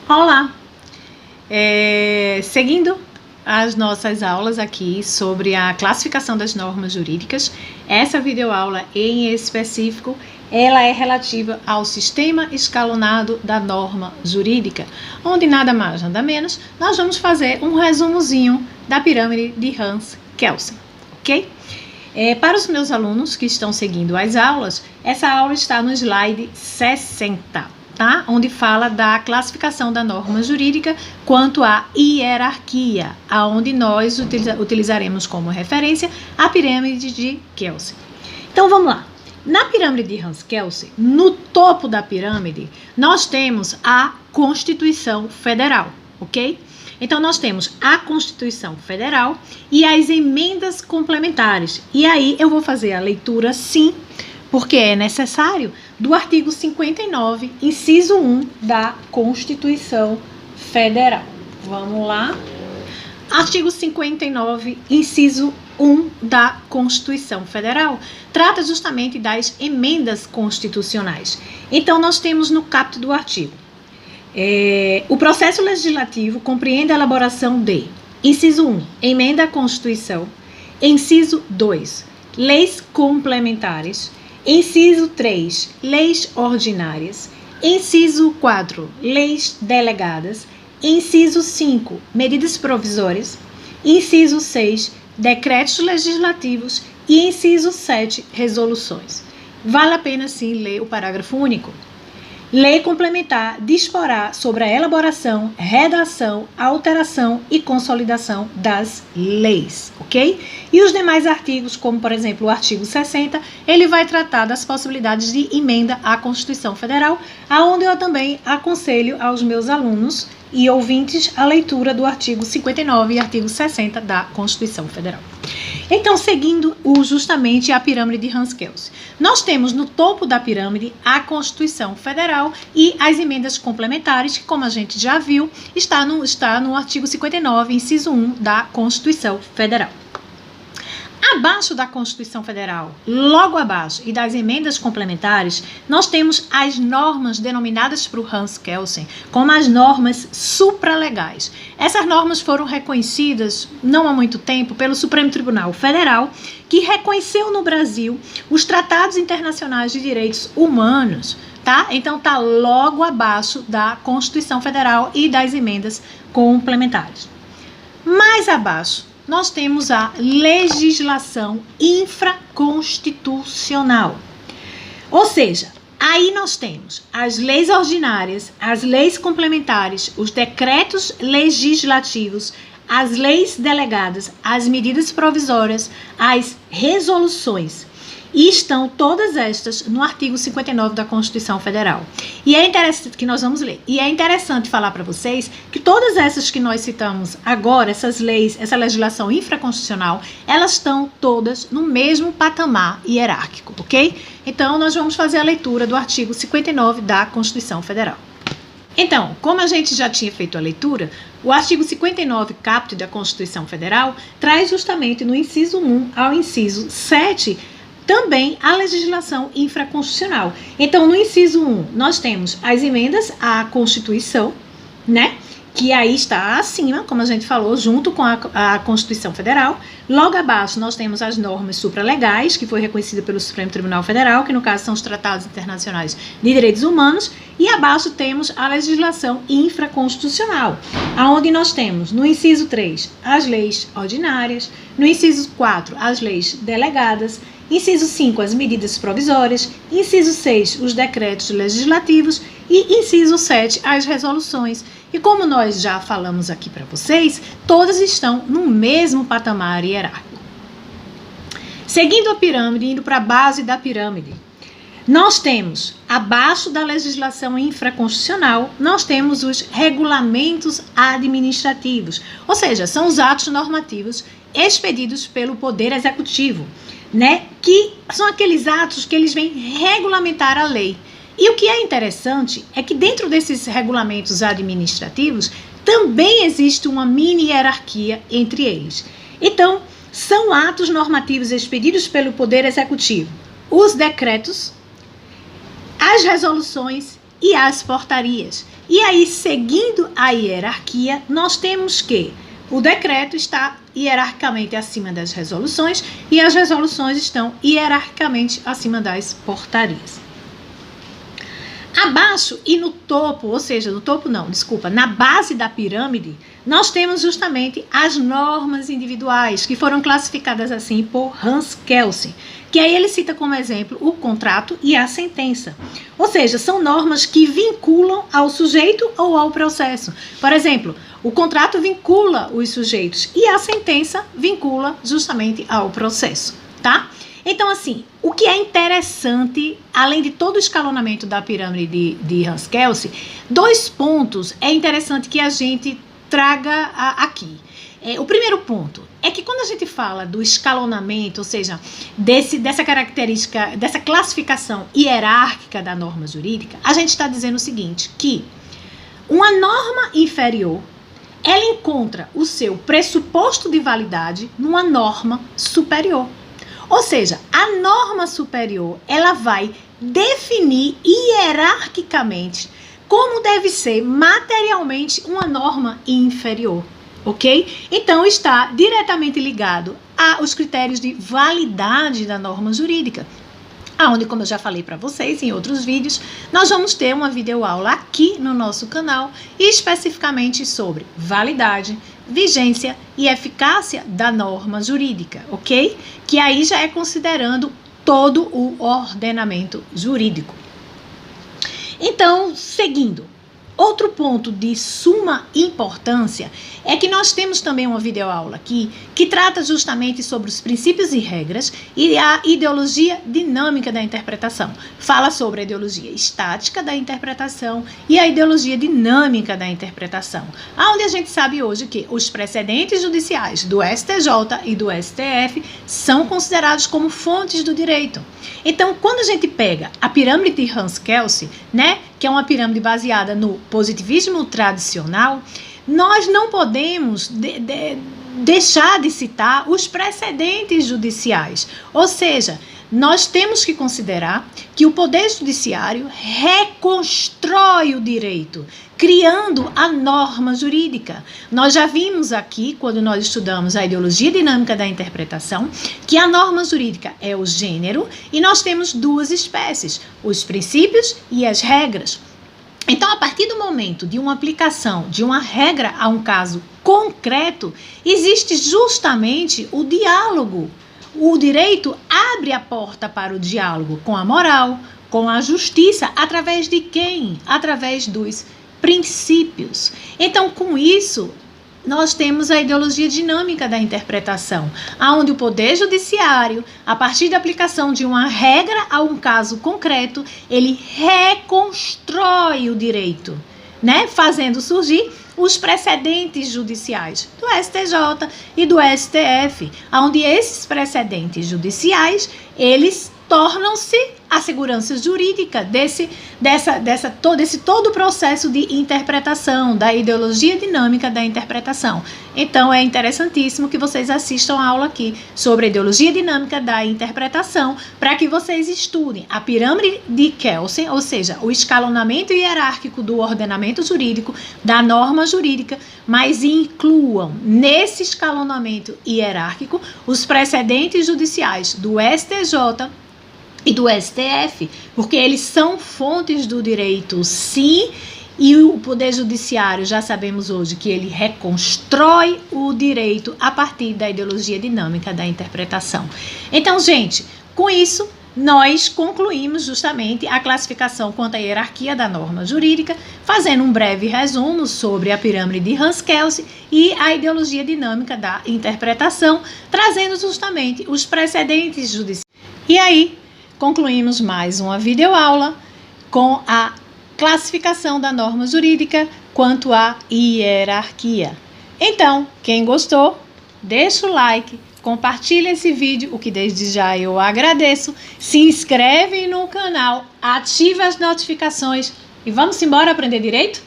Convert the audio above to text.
Olá! Seguindo as nossas aulas aqui sobre a classificação das normas jurídicas, essa videoaula em específico, ela é relativa ao sistema escalonado da norma jurídica, onde nada mais, nada menos, nós vamos fazer um resumozinho da pirâmide de Hans Kelsen, ok? Para os meus alunos que estão seguindo as aulas, essa aula está no slide 60. Tá? Onde fala da classificação da norma jurídica quanto à hierarquia, aonde nós utilizaremos como referência a pirâmide de Kelsen. Então vamos lá. Na pirâmide de Hans Kelsen, no topo da pirâmide, nós temos a Constituição Federal, ok? Então nós temos a Constituição Federal e as emendas complementares. E aí eu vou fazer a leitura sim, porque é necessário, do artigo 59, inciso 1 da Constituição Federal. Vamos lá. Artigo 59, inciso 1 da Constituição Federal, trata justamente das emendas constitucionais. Então, nós temos no caput do artigo, o processo legislativo compreende a elaboração de, inciso 1, emenda à Constituição, inciso 2, leis complementares, inciso 3, leis ordinárias. Inciso 4, leis delegadas. Inciso 5, medidas provisórias. Inciso 6, decretos legislativos. E inciso 7, resoluções. Vale a pena, sim, ler o parágrafo único. Lei complementar disporá sobre a elaboração, redação, alteração e consolidação das leis, ok? E os demais artigos, como por exemplo o artigo 60, ele vai tratar das possibilidades de emenda à Constituição Federal, aonde eu também aconselho aos meus alunos e ouvintes a leitura do artigo 59 e artigo 60 da Constituição Federal. Então, seguindo justamente a pirâmide de Hans Kelsen, nós temos no topo da pirâmide a Constituição Federal e as emendas complementares, que, como a gente já viu, está no artigo 59, inciso 1 da Constituição Federal. Abaixo da Constituição Federal, logo abaixo, e das emendas complementares, nós temos as normas denominadas por Hans Kelsen como as normas supralegais. Essas normas foram reconhecidas, não há muito tempo, pelo Supremo Tribunal Federal, que reconheceu no Brasil os tratados internacionais de direitos humanos, tá? Então, está logo abaixo da Constituição Federal e das emendas complementares. Mais abaixo, nós temos a legislação infraconstitucional. Ou seja, aí nós temos as leis ordinárias, as leis complementares, os decretos legislativos, as leis delegadas, as medidas provisórias, as resoluções. E estão todas estas no artigo 59 da Constituição Federal. E é interessante que nós vamos ler. E é interessante falar para vocês que todas essas que nós citamos agora, essas leis, essa legislação infraconstitucional, elas estão todas no mesmo patamar hierárquico, ok? Então, nós vamos fazer a leitura do artigo 59 da Constituição Federal. Então, como a gente já tinha feito a leitura, o artigo 59, caput da Constituição Federal, traz justamente no inciso 1 ao inciso 7 também a legislação infraconstitucional. Então, no inciso 1, nós temos as emendas à Constituição, né? Que aí está acima, como a gente falou, junto com a Constituição Federal. Logo abaixo, nós temos as normas supralegais, que foi reconhecida pelo Supremo Tribunal Federal, que no caso são os tratados internacionais de direitos humanos. E abaixo temos a legislação infraconstitucional, aonde nós temos, no inciso 3, as leis ordinárias, no inciso 4, as leis delegadas, inciso 5, as medidas provisórias, inciso 6, os decretos legislativos e inciso 7, as resoluções. E como nós já falamos aqui para vocês, todas estão no mesmo patamar hierárquico. Seguindo a pirâmide, indo para a base da pirâmide, nós temos, abaixo da legislação infraconstitucional, nós temos os regulamentos administrativos, ou seja, são os atos normativos expedidos pelo Poder Executivo, né? Que são aqueles atos que eles vêm regulamentar a lei. E o que é interessante é que dentro desses regulamentos administrativos também existe uma mini hierarquia entre eles. Então, são atos normativos expedidos pelo Poder Executivo, os decretos, as resoluções e as portarias. E aí, seguindo a hierarquia, nós temos que o decreto está hierarquicamente acima das resoluções e as resoluções estão hierarquicamente acima das portarias. Abaixo e no topo, ou seja, no topo não, desculpa, na base da pirâmide, nós temos justamente as normas individuais, que foram classificadas assim por Hans Kelsen, que aí ele cita como exemplo o contrato e a sentença. Ou seja, são normas que vinculam ao sujeito ou ao processo. Por exemplo, o contrato vincula os sujeitos e a sentença vincula justamente ao processo, tá? Então, assim, o que é interessante, além de todo o escalonamento da pirâmide de Hans Kelsen, 2 pontos é interessante que a gente traga aqui. O primeiro ponto é que quando a gente fala do escalonamento, ou seja, dessa característica, dessa classificação hierárquica da norma jurídica, a gente está dizendo o seguinte, que uma norma inferior, ela encontra o seu pressuposto de validade numa norma superior. Ou seja, a norma superior, ela vai definir hierarquicamente como deve ser materialmente uma norma inferior, ok? Então, está diretamente ligado aos critérios de validade da norma jurídica, onde, como eu já falei para vocês em outros vídeos, nós vamos ter uma videoaula aqui no nosso canal, especificamente sobre validade, vigência e eficácia da norma jurídica, ok? Que aí já é considerando todo o ordenamento jurídico. Então, seguindo, outro ponto de suma importância é que nós temos também uma videoaula aqui que trata justamente sobre os princípios e regras e a ideologia dinâmica da interpretação. Fala sobre a ideologia estática da interpretação e a ideologia dinâmica da interpretação, onde a gente sabe hoje que os precedentes judiciais do STJ e do STF são considerados como fontes do direito. Então, quando a gente pega a pirâmide de Hans Kelsen, né, que é uma pirâmide baseada no positivismo tradicional, nós não podemos deixar de citar os precedentes judiciais. Ou seja, nós temos que considerar que o Poder Judiciário reconstrói o direito, criando a norma jurídica. Nós já vimos aqui, quando nós estudamos a ideologia dinâmica da interpretação, que a norma jurídica é o gênero e nós temos 2 espécies, os princípios e as regras. Então, a partir do momento de uma aplicação de uma regra a um caso concreto, existe justamente o diálogo. O direito abre a porta para o diálogo com a moral, com a justiça, através de quem? Através dos princípios. Então, com isso, nós temos a ideologia dinâmica da interpretação, onde o Poder Judiciário, a partir da aplicação de uma regra a um caso concreto, ele reconstrói o direito, né? Fazendo surgir os precedentes judiciais do STJ e do STF, onde esses precedentes judiciais, eles tornam-se a segurança jurídica desse todo o processo de interpretação, da ideologia dinâmica da interpretação. Então, é interessantíssimo que vocês assistam a aula aqui sobre a ideologia dinâmica da interpretação, para que vocês estudem a pirâmide de Kelsen, ou seja, o escalonamento hierárquico do ordenamento jurídico, da norma jurídica, mas incluam nesse escalonamento hierárquico os precedentes judiciais do STJ e do STF, porque eles são fontes do direito, sim, e o Poder Judiciário, já sabemos hoje que ele reconstrói o direito a partir da ideologia dinâmica da interpretação. Então, gente, com isso, nós concluímos justamente a classificação quanto à hierarquia da norma jurídica, fazendo um breve resumo sobre a pirâmide de Hans Kelsen e a ideologia dinâmica da interpretação, trazendo justamente os precedentes judiciais. E aí, concluímos mais uma videoaula com a classificação da norma jurídica quanto à hierarquia. Então, quem gostou, deixa o like, compartilha esse vídeo, o que desde já eu agradeço, se inscreve no canal, ativa as notificações e vamos embora aprender direito?